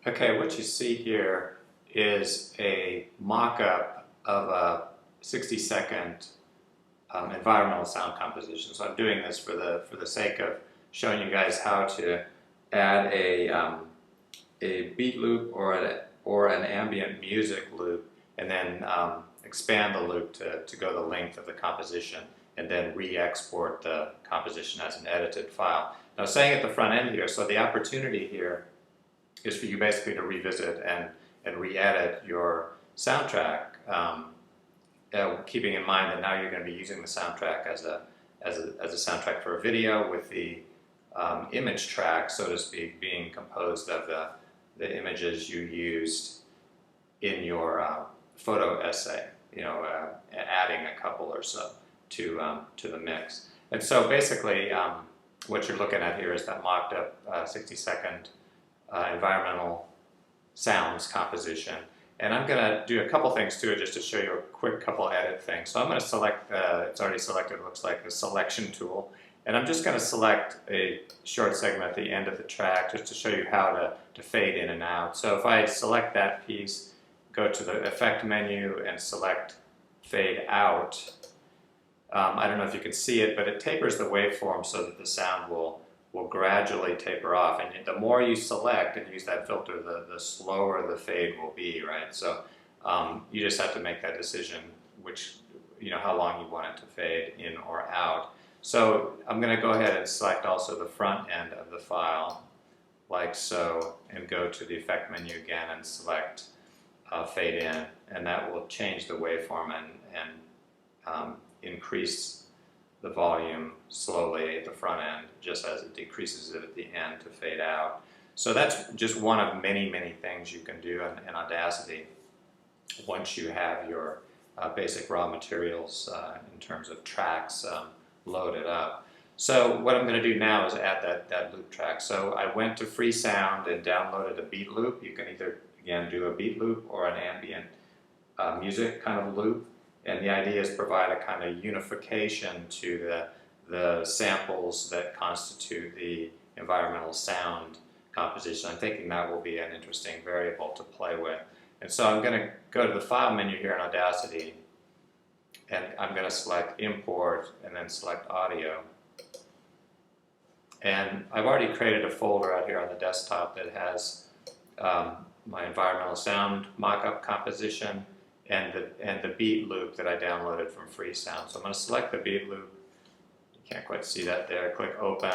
Okay, what you see here is a mock-up of a 60-second environmental sound composition. So I'm doing this for the sake of showing you guys how to add a beat loop or an ambient music loop, and then expand the loop to go the length of the composition, and then re-export the composition as an edited file. Now, saying at the front end here, so the opportunity here is for you basically to revisit and re-edit your soundtrack, keeping in mind that now you're going to be using the soundtrack as a soundtrack for a video, with the image track, so to speak, being composed of the images you used in your photo essay, adding a couple or so to the mix. And so basically what you're looking at here is that mocked up 60-second environmental sounds composition. And I'm going to do a couple things to it just to show you a quick couple edit things. So I'm going to select, it's already selected, it looks like, the selection tool. And I'm just going to select a short segment at the end of the track just to show you how to fade in and out. So if I select that piece, go to the effect menu and select fade out, I don't know if you can see it, but it tapers the waveform so that the sound will gradually taper off. And the more you select and use that filter, the slower the fade will be, right? So you just have to make that decision, how long you want it to fade in or out. So I'm going to go ahead and select also the front end of the file, like so, and go to the effect menu again and select fade in, and that will change the waveform and increase the volume slowly at the front end, just as it decreases it at the end to fade out. So that's just one of many, many things you can do in Audacity once you have your basic raw materials in terms of tracks loaded up. So what I'm going to do now is add that loop track. So I went to Free Sound and downloaded a beat loop. You can either, again, do a beat loop or an ambient music kind of loop. And the idea is provide a kind of unification to the samples that constitute the environmental sound composition. I'm thinking that will be an interesting variable to play with. And so I'm going to go to the File menu here in Audacity, and I'm going to select Import and then select Audio. And I've already created a folder out here on the desktop that has my environmental sound mock-up composition and the beat loop that I downloaded from Free Sound. So I'm going to select the beat loop. You can't quite see that there. Click Open,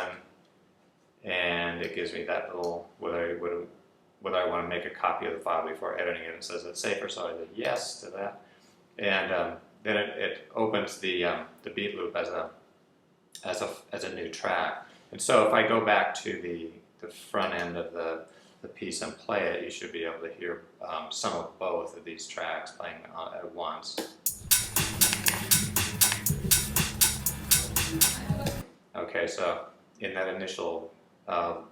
and it gives me that little whether I want to make a copy of the file before editing it. It says it's safer, so I say yes to that, and then it opens the beat loop as a new track. And so if I go back to the front end of the piece and play it, you should be able to hear some of both of these tracks playing at once. Okay, so in that initial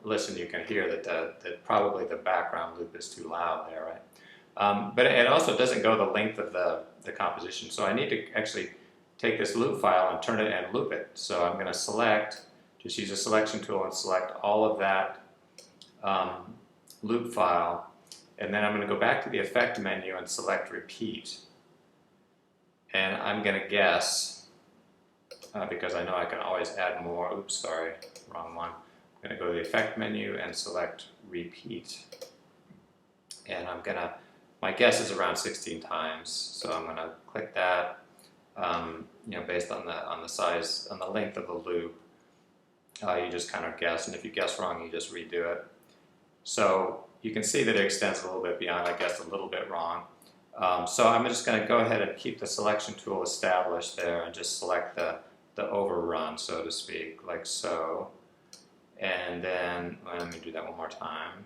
listen, you can hear that probably the background loop is too loud there, right? But it also doesn't go the length of the composition, so I need to actually take this loop file and turn it and loop it. So I'm going to just use a selection tool and select all of that loop file, and then I'm going to go back to the effect menu and select repeat, and I'm going to guess because I know I can always add more. Oops, sorry, wrong one. I'm going to go to the effect menu and select repeat, and my guess is around 16 times, so I'm going to click that based on the size, on the length of the loop. You just kind of guess, and if you guess wrong, you just redo it. So you can see that it extends a little bit beyond. I guessed a little bit wrong. So I'm just going to go ahead and keep the selection tool established there and just select the overrun, so to speak, like so. And then let me do that one more time.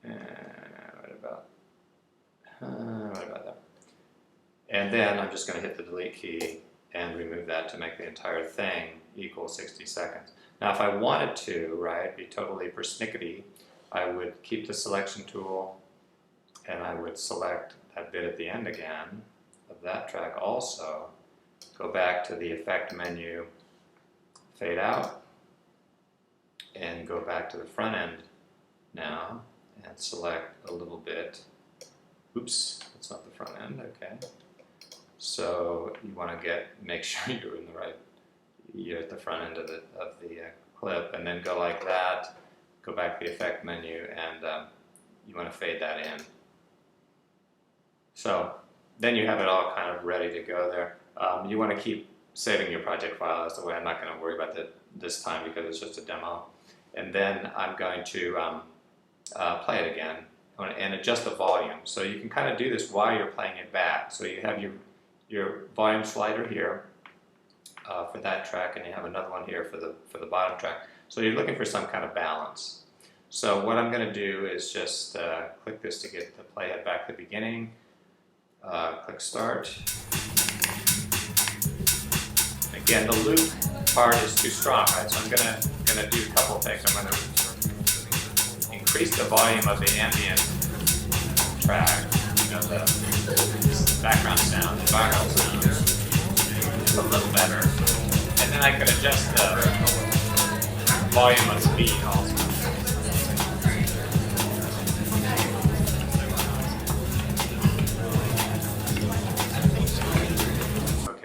And right about that. And then I'm just going to hit the delete key and remove that to make the entire thing equal 60 seconds. Now if I wanted to, right, be totally persnickety, I would keep the selection tool and I would select that bit at the end again of that track also, go back to the effect menu, fade out, and go back to the front end now and select a little bit. Oops, that's not the front end, okay. So you want to make sure you're at the front end of the clip, and then go like that, go back to the effect menu, and you want to fade that in. So then you have it all kind of ready to go there. You want to keep saving your project file. That's the way. I'm not going to worry about that this time because it's just a demo. And then I'm going to play it again and adjust the volume. So you can kind of do this while you're playing it back. So you have your volume slider here for that track, and you have another one here for the bottom track. So you're looking for some kind of balance. So what I'm going to do is just click this to get the playhead back to the beginning. Click Start. Again, the loop part is too strong, right? So I'm gonna do a couple of things. I'm gonna increase the volume of the ambient track, the background sound, environmental sound, a little better, and then I can adjust the volume of the beat also.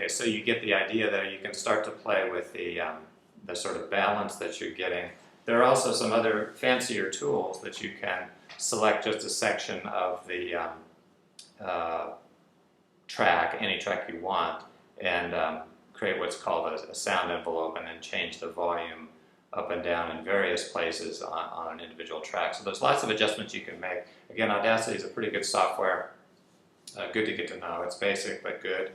So you get the idea there. You can start to play with the sort of balance that you're getting. There are also some other fancier tools that you can select just a section of the track, any track you want, and create what's called a sound envelope, and then change the volume up and down in various places on an individual track. So there's lots of adjustments you can make. Again, Audacity is a pretty good software. Good to get to know. It's basic but good.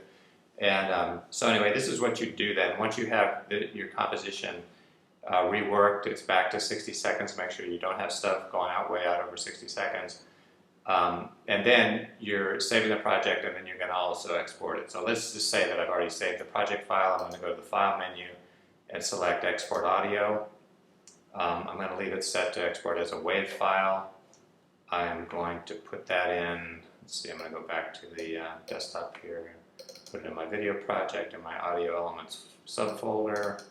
And so anyway, this is what you do then. Once you have your composition reworked, it's back to 60 seconds. Make sure you don't have stuff going way out over 60 seconds. And then you're saving the project, and then you're going to also export it. So let's just say that I've already saved the project file. I'm going to go to the File menu and select Export Audio. I'm going to leave it set to export as a WAV file. I'm going to put that in. Let's see, I'm going to go back to the desktop here. Put it in my video project in my audio elements subfolder,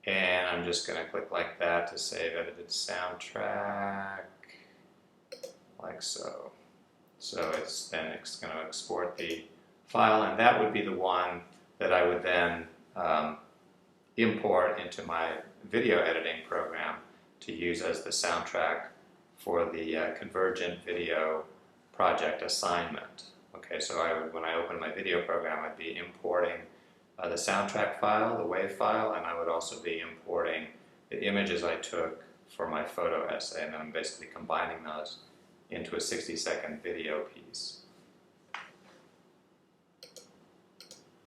and I'm just going to click like that to save edited soundtrack, like so. So it's going to export the file, and that would be the one that I would then import into my video editing program to use as the soundtrack for the Convergent video project assignment. Okay, so when I open my video program, I'd be importing the soundtrack file, the WAV file, and I would also be importing the images I took for my photo essay, and I'm basically combining those into a 60-second video piece.